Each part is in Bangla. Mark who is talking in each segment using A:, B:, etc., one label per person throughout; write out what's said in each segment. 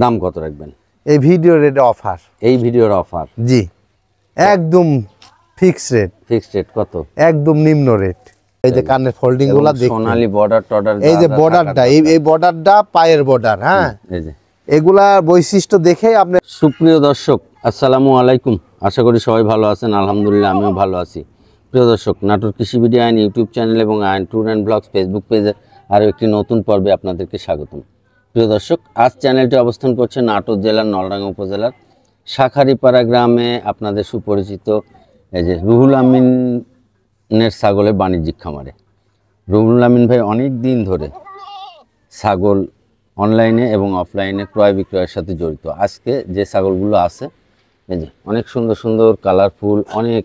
A: দাম কত রাখবেন?
B: এই ভিডিওর রেট অফার,
A: এই ভিডিওর অফার
B: জি একদম ফিক্সড রেট।
A: ফিক্সড রেট কত?
B: একদম নিম্ন রেট। এই যে কানের ফোল্ডিং গুলা দেখুন,
A: সোনালী বর্ডার টর্ডার,
B: এই যে বর্ডারটা, এই বর্ডারটা পায়ের বর্ডার। হ্যাঁ,
A: এই যে
B: এগুলা বৈশিষ্ট্য দেখে আপনি।
A: সুপ্রিয় দর্শক, আসসালামু আলাইকুম। আশা করি সবাই ভালো আছেন, আলহামদুলিল্লাহ আমিও ভালো আছি। প্রিয় দর্শক, নাটোর কৃষি ভিডিও আইন ইউটিউব চ্যানেল এবং আইন ট্যুর অ্যান্ড ব্লগস ফেসবুক পেজে আরও একটি নতুন পর্বে আপনাদেরকে স্বাগতম। প্রিয় দর্শক, আজ চ্যানেলটি অবস্থান করছে নাটোর জেলার নলডাঙ্গা উপজেলার শাখারিপাড়া গ্রামে আপনাদের সুপরিচিত এই যে রুহুল আমিনের ছাগলের বাণিজ্যিক খামারে। রুহুল আমিন ভাই অনেক দিন ধরে ছাগল অনলাইনে এবং অফলাইনে ক্রয় বিক্রয়ের সাথে জড়িত। আজকে যে ছাগলগুলো আছে, এই যে অনেক সুন্দর সুন্দর কালারফুল, অনেক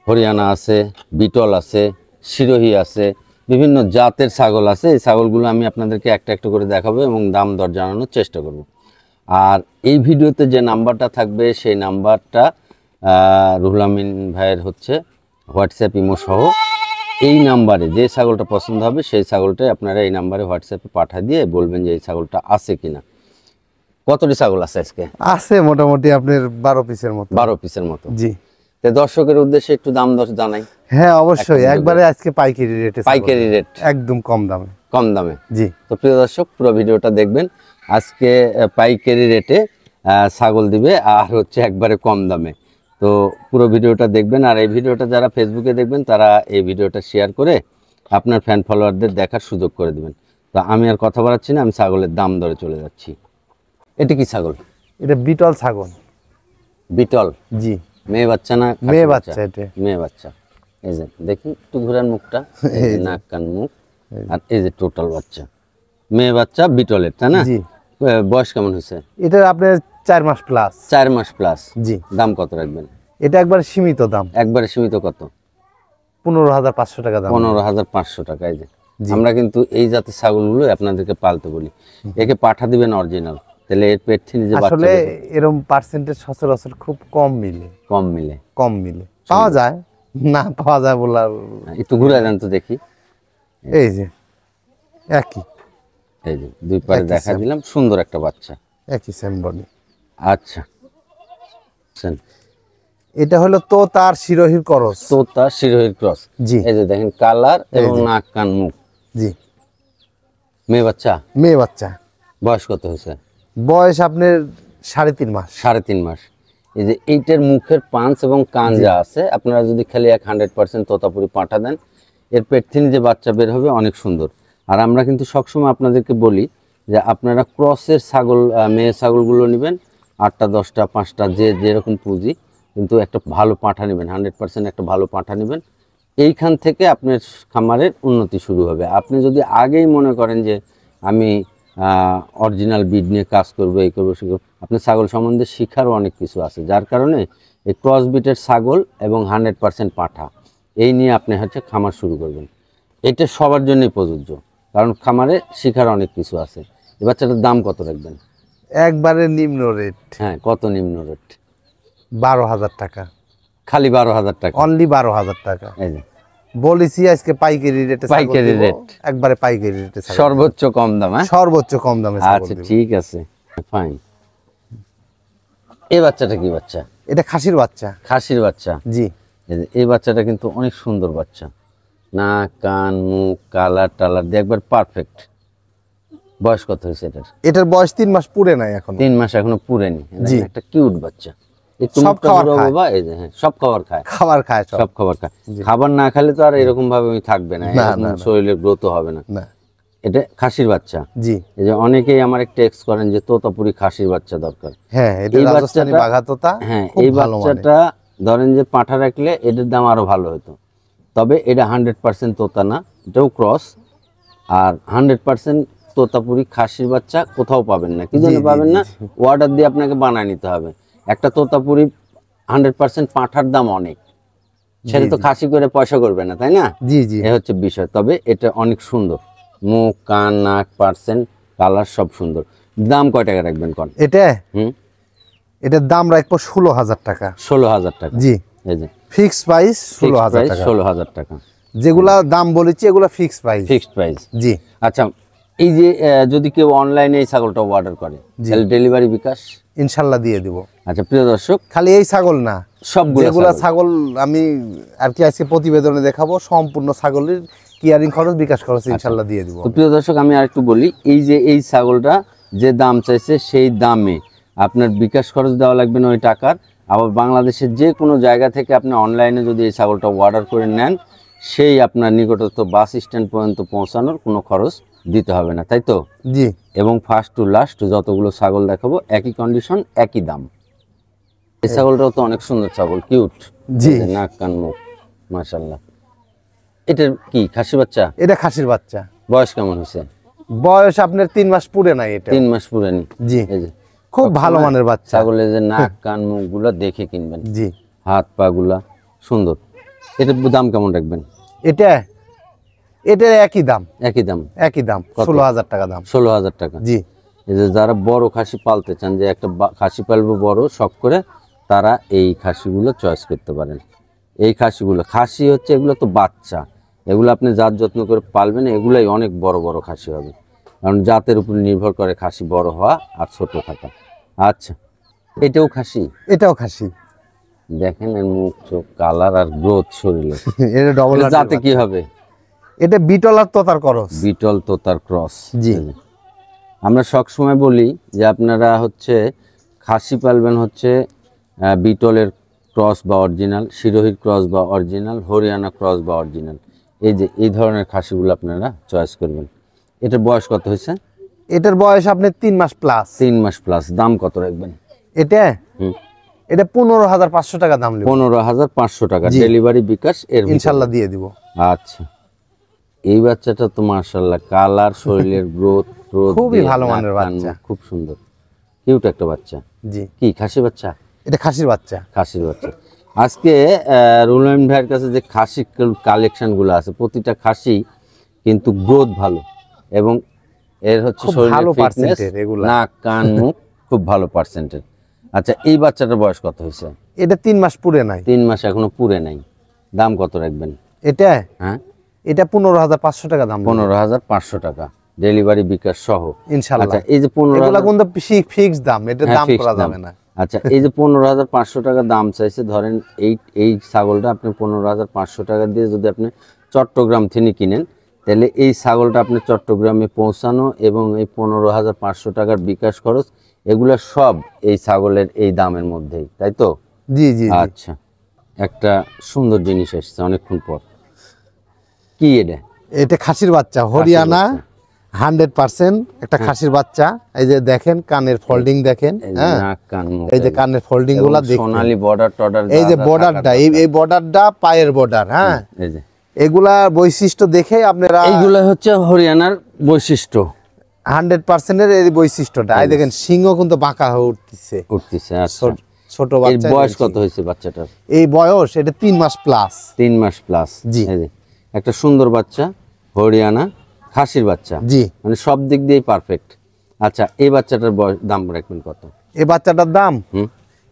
A: হরিয়ানা আছে, বিটল আছে, সিরোহি আছে, বিভিন্ন জাতের ছাগল আছে। এই ছাগলগুলো আমি আপনাদেরকে একটা একটা করে দেখাবো এবং দাম দর জানানোর চেষ্টা করব। আর এই ভিডিওতে যে নাম্বারটা থাকবে সেই নাম্বারটা রুহুল আমিন ভাইয়ের হচ্ছে হোয়াটসঅ্যাপ ইমো সহ। এই নাম্বারে যে ছাগলটা পছন্দ হবে সেই ছাগলটাই আপনারা এই নাম্বারে হোয়াটসঅ্যাপে পাঠিয়ে দিয়ে বলবেন যে এই ছাগলটা আছে কিনা। কতটি ছাগল আছে আজকে? আছে
B: মোটামুটি আপনার 12 পিসের মতো।
A: 12 পিসের মতো,
B: জি।
A: তো দর্শকের উদ্দেশ্যে একটু দাম দর জানাই।
B: হ্যাঁ অবশ্যই, একবারে আজকে পাইকারি রেটে,
A: পাইকারি রেট
B: একদম কম দামে,
A: কম দামে,
B: জি।
A: তো প্রিয় দর্শক, পুরো ভিডিওটা দেখবেন। আজকে পাইকারি রেটে ছাগল দিবে আর হচ্ছে একবারে কম দামে। তো পুরো ভিডিওটা দেখবেন। আর এই ভিডিওটা যারা ফেসবুকে দেখবেন তারা এই ভিডিওটা শেয়ার করে আপনার ফ্যান ফলোয়ারদের দেখার সুযোগ করে দিবেন। তো আমি আর কথা বাড়াচ্ছি না, আমি ছাগলের দাম দরে চলে যাচ্ছি। এটা কি ছাগল?
B: এটা বিটল ছাগল।
A: বিটল,
B: জি।
A: মেয়ে বাচ্চা না?
B: মেয়ে বাচ্চা। এটা
A: মেয়ে বাচ্চা। এই যে দেখি একটু ঘুরান মুখটা, নাক কান মুখ, আর এই যে টোটাল বাচ্চা, মেয়ে বাচ্চা বিটলের, তাই না?
B: জি।
A: বয়স কেমন হয়েছে?
B: এটা আপনার 4 মাস প্লাস।
A: 4 মাস প্লাস,
B: জি।
A: দাম কত রাখবেন?
B: এটা একবারে সীমিত দাম।
A: একবারে সীমিত কত?
B: 15,500 টাকা দাম।
A: 15,500 টাকা। এই যে আমরা কিন্তু এই জাতের ছাগলগুলো আপনাদেরকে পালতে বলি। একে পাঠা দিবেন অরিজিনাল, তাহলে এর পেট থেকে যে বাচ্চা,
B: আসলে এরকম পার্সেন্টেজ সচরাচর খুব কম মিলে, কম মিলে পাওয়া যায় না, পাওয়া যায় বলার।
A: একটু ঘুরে দেন তো দেখি।
B: এই যে একই,
A: এই যে দুই পারে দেখা দিলাম, সুন্দর একটা বাচ্চা,
B: একই সেম বডি।
A: আচ্ছা,
B: এটা হলো তোতার সিরোহির ক্রস।
A: তোতা সিরোহির ক্রস,
B: জি।
A: এই যে দেখেন কালার এবং নাক কান মুখ,
B: জি।
A: মেয়ে বাচ্চা।
B: মেয়ে বাচ্চা।
A: বয়স কত হয়েছে?
B: বয়স আপনার 3.5 মাস।
A: 3.5 মাস। এই যে এইটার মুখের পাঁচ এবং কান যা আছে, আপনারা যদি খালি 100% তোতাপুরি পাঠা দেন, এর পেট থেকে যে বাচ্চা বের হবে অনেক সুন্দর। আর আমরা কিন্তু সবসময় আপনাদেরকে বলি যে আপনারা ক্রসের ছাগল, মেয়ে ছাগলগুলো নেবেন 8টা 10টা 5টা, যে যেরকম পুঁজি, কিন্তু একটা ভালো পাঠা নেবেন, 100% একটা ভালো পাঠা নেবেন। এইখান থেকে আপনার খামারের উন্নতি শুরু হবে। আপনি যদি আগেই মনে করেন যে আমি অরিজিনাল বিড নিয়ে কাজ করবো, এই করবো, সে করবো, আপনার ছাগল সম্বন্ধে শিখারও অনেক কিছু আছে, যার কারণে এই ক্রস বিটের ছাগল এবং 100% পাঠা এই নিয়ে আপনি হচ্ছে খামার শুরু করবেন। এটা সবার জন্যই প্রযোজ্য, কারণ খামারে শিখার অনেক কিছু আছে। এই বাচ্চাটার দাম কত রাখবেন?
B: একবারে নিম্ন রেট।
A: হ্যাঁ, কত নিম্ন রেট?
B: 12,000 টাকা।
A: খালি 12,000 টাকা?
B: অনলি 12,000 টাকা।
A: এই যে
B: বলেছি আজকে পাইকারি রেটে,
A: পাইকারি রেট,
B: একবারে পাইকারি রেটে,
A: সর্বোচ্চ কম দাম। হ্যাঁ,
B: সর্বোচ্চ কম দামে।
A: আচ্ছা ঠিক আছে, ফাইন। এই বাচ্চাটা কি বাচ্চা?
B: এটা খাসির বাচ্চা।
A: খাসির বাচ্চা,
B: জি।
A: এই বাচ্চাটা কিন্তু অনেক সুন্দর বাচ্চা, নাক কান মুখ কালার টালার দিয়ে একবার পারফেক্ট। বয়স কত হয়েছে এটার?
B: এটার বয়স 3 মাস পুরে নাই এখন।
A: 3 মাস এখনো পুরেনি।
B: জি।
A: একটা কিউট বাচ্চা, একটু
B: সব খাবার খায়
A: বাবা। এই যে হ্যাঁ, সব খাবার খায়, সব খাবার খায়। খাবার না খেলে তো আর এরকম ভাবে থাকবে না, শরীরের গ্রোথ হবে না। এটা খাসির বাচ্চা, জি। এই যে অনেকেই আমার একটা টেক্সট করেন যে তোতাপুরি খাসির বাচ্চা দরকার।
B: হ্যাঁ, এটা রাজস্থানি বাঘা তোতা।
A: হ্যাঁ, এই বাচ্চাটা ধরেন যে পাঠা রাখলে এটার দাম আরো ভালো হতো, তবে এটা 100% তোতা না, এটাও ক্রস। আর 100% তোতাপুরি খাসির বাচ্চা কোথাও পাবেন না। কি জন্য পাবেন না? অর্ডার দিয়ে আপনাকে বানায় নিতে হবে। একটা তোতাপুরি 100% পাঠার দাম অনেক, সেটা তো খাসি করে পয়সা করবে না, তাই না?
B: জি জি,
A: এ হচ্ছে বিষয়। তবে এটা অনেক সুন্দর, মুখ কান নাক পার্সেন্ট কালার সব সুন্দর। দাম কয় টাকা রাখবেন কোন?
B: এটা এটার দাম রাখবো 16,000 টাকা।
A: 16,000 টাকা, জি। এই যে
B: ফিক্স প্রাইস 16,000 টাকা।
A: 16,000 টাকা।
B: যেগুলা দাম বলেছি এগুলা ফিক্স প্রাইস,
A: ফিক্সড প্রাইস,
B: জি।
A: আচ্ছা, এই যে যদি কেউ অনলাইনে এই ছাগলটা অর্ডার করে তাহলে ডেলিভারি বিকাশ
B: ইনশাল্লাহ দিয়ে দিব।
A: আচ্ছা প্রিয় দর্শক,
B: খালি এই ছাগল না, যেগুলা ছাগল আমি আর কি আজকে প্রতিবেদনে দেখাবো, সম্পূর্ণ ছাগলের কিয়ারিং খরচ, বিকাশ খরচ ইনশাল্লাহ দিয়ে দিব।
A: তো প্রিয় দর্শক, আমি আরেকটু বলি, এই যে এই ছাগলটা যে দাম চাইছে সেই দামে আপনার বিকাশ খরচ দেওয়া লাগবে না ওই টাকার। আবার বাংলাদেশের যে কোনো জায়গা থেকে আপনি অনলাইনে যদি এই ছাগলটা অর্ডার করে নেন, সেই আপনার নিকটস্থ বাস স্ট্যান্ড পর্যন্ত পৌঁছানোর কোনো খরচ দিতে হবে না, তাই তো?
B: জি।
A: এবং ফার্স্ট টু লাস্ট যতগুলো ছাগল দেখাবো একই কন্ডিশন, একই দাম। এই ছাগলটাও তো অনেক সুন্দর ছাগল, কিউট।
B: জি।
A: নাক কান মুখ মাশাআল্লাহ। এটার কি খাসি বাচ্চা?
B: এটা খাসির বাচ্চা।
A: বয়স কেমন হয়েছে?
B: বয়স আপনার 3 মাস পুরে নাই। এটা
A: 3 মাস পুরানি।
B: জি।
A: এই যে
B: খুব ভালো মানের বাচ্চা।
A: ছাগলের যে নাক কান মুখ গুলা দেখে কিনবেন।
B: জি।
A: হাত পা গুলা সুন্দর। এটার দাম কেমন রাখবেন?
B: এটা একই দাম।
A: একই দাম?
B: একই দাম, 16,000 টাকা দাম।
A: 16,000 টাকা।
B: জি।
A: এই যে যারা বড় খাসি পালতে চান, যে একটা খাসি পালবো বড় শখ করে, তারা এই খাসিগুলো চয়েস করতে পারেন। এই খাসিগুলো, খাসি হচ্ছে এগুলো তো বাচ্চা, এগুলো আপনি জাত যত্ন করে পালবেন, এগুলাই অনেক বড় বড় খাসি হবে, কারণ জাতের উপর নির্ভর করে খাসি বড় হওয়া আর ছোট থাকা। আচ্ছা, এটাও খাসি?
B: এটাও খাসি।
A: দেখেন এর মুখ চোখ কালার আর গ্রোথ শরীরে।
B: এটা ডবল
A: জাতে কি হবে?
B: এটা বিটল আর তোতার ক্রস।
A: বিটল তোতার ক্রস।
B: জি।
A: আমরা সবসময় বলি যে আপনারা হচ্ছে খাসি পালবেন হচ্ছে বিটলের ক্রস বা অরিজিনাল, সিরোহির ক্রস বা অরিজিনাল, হরিয়ানা ক্রস বা অরিজিনাল, এই যে এই ধরনের খাসিগুলো আপনারা চয়েস করবেন। এটার বয়স কত হয়েছে?
B: এটার বয়স আপনি 3 মাস প্লাস।
A: 3 মাস প্লাস। দাম কত রাখবেন?
B: এটা 15,500 টাকা দাম।
A: 15,500 টাকা ডেলিভারি বিকাশ এর
B: ইনশাল্লাহ দিয়ে দিব।
A: আচ্ছা, এই বাচ্চাটা তো মাশাআল্লাহ, কালার, শরীরের গ্রোথ
B: খুবই ভালো মানের বাচ্চা,
A: খুব সুন্দর, কিউট একটা বাচ্চা।
B: জি।
A: কি খাসি বাচ্চা?
B: এটা খাসির বাচ্চা।
A: খাসির বাচ্চা। আজকে রুলাইন ভাইয়ের কাছে যে খাসি কালেকশনগুলো আছে, প্রতিটা খাসি কিন্তু গ্রোথ ভালো এবং এর হচ্ছে শরীরের ফিটনেস, নাক কান মুখ খুব ভালো পার্সেন্টেজ। আচ্ছা, এই বাচ্চাটার বয়স কত হয়েছে?
B: এটা 3 মাস পুরে নাই।
A: 3 মাস এখনো পুরে নাই। দাম কত রাখবেন?
B: এটা 15,500 টাকা দাম।
A: 15,500 টাকা ডেলিভারি বিকাশ সহ
B: ইনশাআল্লাহ।
A: আচ্ছা, এই যে 15,000
B: ফিক্স দাম, এটা দাম করা যাবে না।
A: আচ্ছা, এই যে 15,500 টাকা দাম চাইছে, ধরেন এই ছাগলটা আপনি 15,500 টাকা দিয়ে যদি আপনি চট্টগ্রাম থেকে কিনেন, তাহলে এই ছাগলটা আপনি চট্টগ্রামে পৌঁছানো এবং এই 15,500 টাকার বিকাশ খরচ, এগুলা সব এই ছাগলের এই দামের মধ্যেই, তাই তো?
B: জি জি।
A: আচ্ছা, একটা সুন্দর জিনিস এসেছে অনেকক্ষণ পর। কি এটা?
B: এটা খাসির বাচ্চা, হরিয়ানা 100% একটা খাসির বাচ্চা। এই যে দেখেন কানের ফোল্ডিং দেখেন, হ্যাঁ, এই যে কানের ফোল্ডিং গুলা দেখেন, সোনালী
A: বর্ডার টর্ডার,
B: এই যে বর্ডারটা, এই বর্ডারটা পায়ের বর্ডার, হ্যাঁ,
A: এই যে
B: এগুলা বৈশিষ্ট্য দেখে আপনারা,
A: এইগুলা হচ্ছে হরিয়ানার বৈশিষ্ট্য,
B: 100% এর এই বৈশিষ্ট্যটা। এই দেখেন সিংহ কিন্তু বাঁকা হয়ে উঠতেছে।
A: আচ্ছা,
B: ছোট বাচ্চা।
A: এর বয়স কত হয়েছে বাচ্চাটার?
B: এই বয়স এটা 3 মাস প্লাস।
A: 3 মাস প্লাস।
B: জি।
A: এই যে একটা সুন্দর বাচ্চা, হরিয়ানা খাসির বাচ্চা।
B: জি।
A: মানে সব দিক দিয়েই পারফেক্ট। আচ্ছা, এই বাচ্চাটার দাম রাখবেন কত?
B: এই বাচ্চাটার দাম,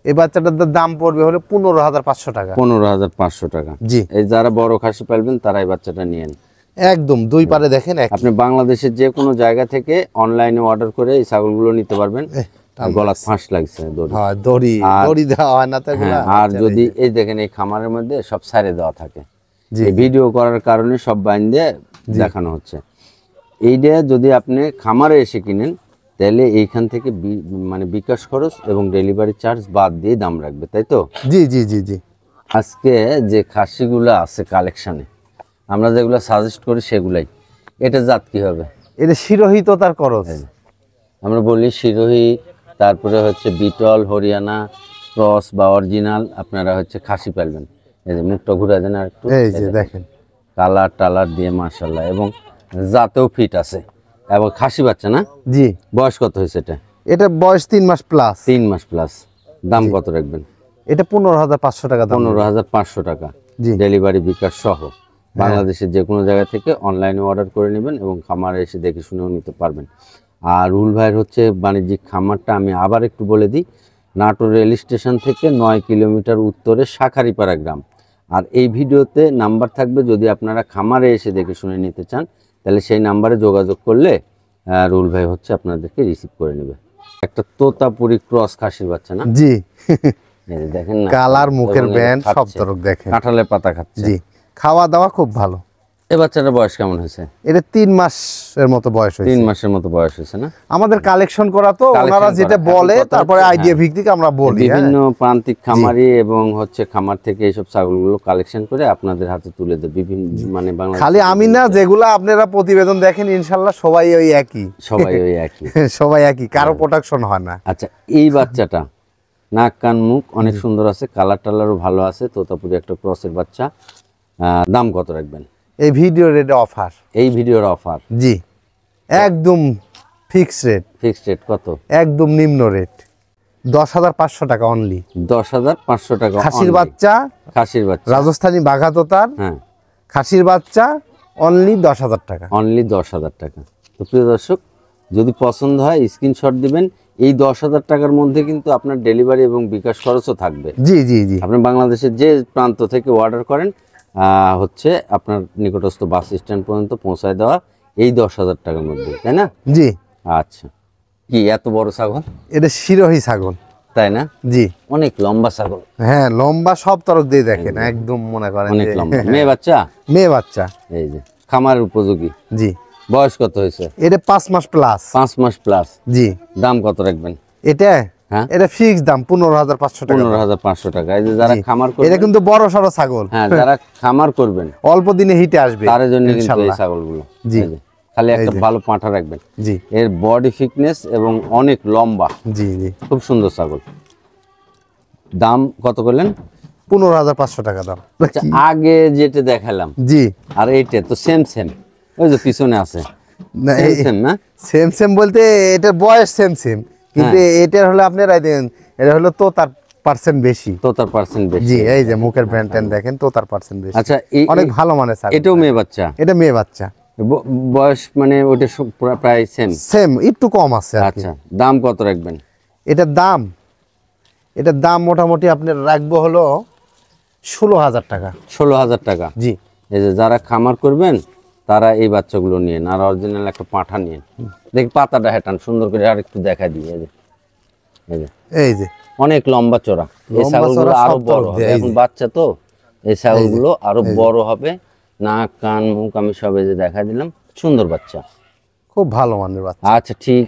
B: এই বাচ্চাটার দাম পড়বে হলো 15,500 টাকা।
A: 15,500 টাকা।
B: জি।
A: এই যারা বড় খাসি পালবেন তারা এই বাচ্চাটা নিয়েন।
B: একদম দুই পারে দেখেন।
A: আপনি বাংলাদেশের যে কোনো জায়গা থেকে অনলাইনে অর্ডার করে এই ছাগলগুলো নিতে পারবেন। গলা ফাঁস লাগছে,
B: দড়ি দেওয়া হয় না তো।
A: আর যদি এই দেখেন এই খামারের মধ্যে সব সাইডে দেওয়া থাকে, ভিডিও করার কারণে সব বাইন দিয়ে দেখানো হচ্ছে। এইটা যদি আপনি খামারে এসে কিনেন, তাহলে এইখান থেকে মানে বিকাশ খরচ এবং ডেলিভারি চার্জ বাদ দিয়ে দাম রাখবে, তাই তো?
B: জি জি জি জি।
A: আজকে যে খাসিগুলো আছে কালেকশনে, আমরা যেগুলো সাজেস্ট করি সেগুলাই। এটা জাত কি হবে?
B: এটা সিরোহি তোতার ক্রস।
A: আমরা বলি সিরোহি, তারপরে হচ্ছে বিটল, হরিয়ানা ক্রস বা অরিজিনাল আপনারা হচ্ছে খাসি পালবেন। এই যে মুখটা ঘুরে দেন আর একটু,
B: এই যে দেখেন
A: কালার টালার দিয়ে মাশাআল্লাহ, এবং জাতেও ফিট আছে এবং খাসি বাচ্চা না?
B: জি।
A: বয়স কত হয়েছে এটা?
B: এটা বয়স 3 মাস প্লাস।
A: 3 মাস প্লাস। দাম কত রাখবেন?
B: এটা 15,500 টাকা দাম।
A: 15,500 টাকা ডেলিভারি বিকাশ সহ। বাংলাদেশের যে কোনো জায়গা থেকে অনলাইনে অর্ডার করে নেবেন এবং খামারে এসে দেখে শুনেও নিতে পারবেন। আর রুল ভাইয়ের হচ্ছে বাণিজ্যিক খামারটা আমি আবার একটু বলে দিই, নাটোর রেল স্টেশন থেকে 9 কিলোমিটার উত্তরে শাঁখারীপাড়া গ্রাম। আর এই ভিডিওতে নাম্বার থাকবে, যদি আপনারা খামারে এসে দেখে শুনে নিতে চান তাহলে সেই নাম্বারে যোগাযোগ করলে রুল ভাই হচ্ছে আপনাদেরকে রিসিভ করে নেবে। একটা তোতাপুরি ক্রস খাসির বাচ্চা না?
B: জি।
A: এই যে দেখেন না,
B: কালার, মুখের
A: এবং
B: ব্যান্ড
A: এটা
B: সব
A: খাচ্ছে,
B: তরক দেখেন।
A: কাঁঠালের পাতা খাচ্ছে।
B: জি, খাওয়া দাওয়া খুব ভালো।
A: এই বাচ্চাটার বয়স কেমন হয়েছে?
B: এটা 3 মাসের মতো বয়স হয়েছে।
A: 3 মাসের মতো বয়স হয়েছে না?
B: আমাদের কালেকশন করা তো,
A: Collection
B: ওনারা যেটা
A: করা।
B: বলে
A: এখন কথা
B: তারপরে
A: হচ্ছে,
B: আইডিয়া ভিত্তিক আমরা বলি।
A: বিভিন্ন প্রান্তিক খামারি এবং হচ্ছে খামার থেকে এইসব ছাগলগুলো কালেকশন করে আপনাদের হাতে তুলে দেয় বিভিন্ন, মানে বাংলাদেশ।
B: খালি আমি না, যেগুলো আপনারা প্রতিবেদন দেখেন ইনশাল্লাহ সবাই ওই একই।
A: সবাই ওই একই।
B: সবাই একই, কারো প্রোডাকশন হয় না।
A: আচ্ছা, এই বাচ্চাটা নাক কান মুখ অনেক সুন্দর আছে, কালার টালারও ভালো আছে, তোতাপুরি একটা ক্রসের বাচ্চা। দাম কত রাখবেন?
B: এই ভিডিও রেট অফার।
A: এই ভিডিওর অফার?
B: জি, একদম ফিক্স রেট।
A: ফিক্সড রেট কত?
B: একদম নিম্ন রেট, 10,500 টাকা অনলি।
A: 10,500 টাকা।
B: খাসির বাচ্চা,
A: খাসির বাচ্চা,
B: রাজস্থানী বাঘা তোতার
A: হ্যাঁ,
B: খাসির বাচ্চা অনলি 10,000 টাকা।
A: অনলি 10,000 টাকা। তো প্রিয় দর্শক, যদি পছন্দ হয় স্ক্রিনশট দিবেন। এই 10,000 টাকার মধ্যে কিন্তু আপনার ডেলিভারি এবং বিকাশ খরচও থাকবে।
B: জি জি জি।
A: আপনি বাংলাদেশের যে প্রান্ত থেকে অর্ডার করেন হচ্ছে আপনার নিকটস্থ বাস স্ট্যান্ড পর্যন্ত পৌঁছায় দেওয়া এই 10,000 টাকার মধ্যে, তাই না?
B: জি।
A: আচ্ছা, কি এত বড় ছাগল?
B: এটা শিরোহী ছাগল,
A: তাই না?
B: জি।
A: অনেক লম্বা ছাগল।
B: হ্যাঁ, লম্বা সব তরক দিয়ে দেখেন, একদম মনে করেন
A: অনেক
B: যে
A: লম্বা। মেয়ে বাচ্চা?
B: মেয়ে বাচ্চা।
A: এই যে খামারের উপযোগী।
B: জি।
A: বয়স কত হয়েছে?
B: এটা 5 মাস প্লাস।
A: 5 মাস প্লাস।
B: জি।
A: দাম কত রাখবেন?
B: এটা
A: হ্যাঁ,
B: এটা ফিক্স দাম 15,500 টাকা।
A: 15,500 টাকা। এই যে যারা
B: জি।
A: খামার
B: এটা
A: করবেন,
B: কিন্তু বড় সড়ো ছাগল।
A: হ্যাঁ, যারা খামার করবেন
B: অল্প দিনে হিটে আসবে
A: তার জন্য কিন্তু এই
B: ইনশাআল্লাহ।
A: ছাগলগুলো।
B: জি।
A: এই যে, খালি একটা ভালো পাঁঠা রাখবেন।
B: জি
A: এর বডি ফিটনেস এবং অনেক লম্বা,
B: জি জি।
A: খুব সুন্দর ছাগল। দাম কত করলেন?
B: 15,500 টাকা দাম।
A: আচ্ছা, আগে যেটা দেখালাম
B: জি।
A: আর এইটা তো সেম সেম, ওই যে পিছনে আছে
B: না,
A: সেম সেম না?
B: সেম সেম বলতে এটার বয়স সেম সেম, কিন্তু এটার হলো আপনারা দেন, এটা হলো তো তার পার্সেন্ট বেশি।
A: তো তার পার্সেন্ট বেশি।
B: জি, এই যে মুখের ব্যান্ড ট্যান্ড দেখেন, তো তার পার্সেন্ট বেশি।
A: আচ্ছা,
B: অনেক ভালো মানের ছাগল।
A: এটাও মেয়ে বাচ্চা?
B: এটা মেয়ে বাচ্চা।
A: বয়স মানে ওটা প্রায় সেম?
B: সেম, একটু কম আছে আর কি।
A: আচ্ছা, দাম কত রাখবেন?
B: এটার দাম মোটামুটি আপনার রাখবো হলো 16,000 টাকা।
A: 16,000 টাকা।
B: জি।
A: এই যে যারা খামার করবেন তারা এই বাচ্চাগুলো নিয়েন, আর অরিজিনাল একটা পাঁঠা নিয়েন। দেখি পাতাটা হেঁটান সুন্দর করে, আর একটু দেখা দিই। এই যে, এই যে
B: এই যে
A: অনেক লম্বা চড়া। এই
B: লম্বা
A: ছাগলগুলো
B: চড়া
A: আরো
B: সব
A: বড়
B: তরফ
A: হবে,
B: দিয়ে, এই
A: এখন
B: যে।
A: বাচ্চা তো, এই ছাগলগুলো আরো বড় হবে। নাক কান মুখ আমি সব এই যে দেখা দিলাম, সুন্দর বাচ্চা।
B: খুব ভালো মানের বাচ্চা।
A: আচ্ছা, ঠিক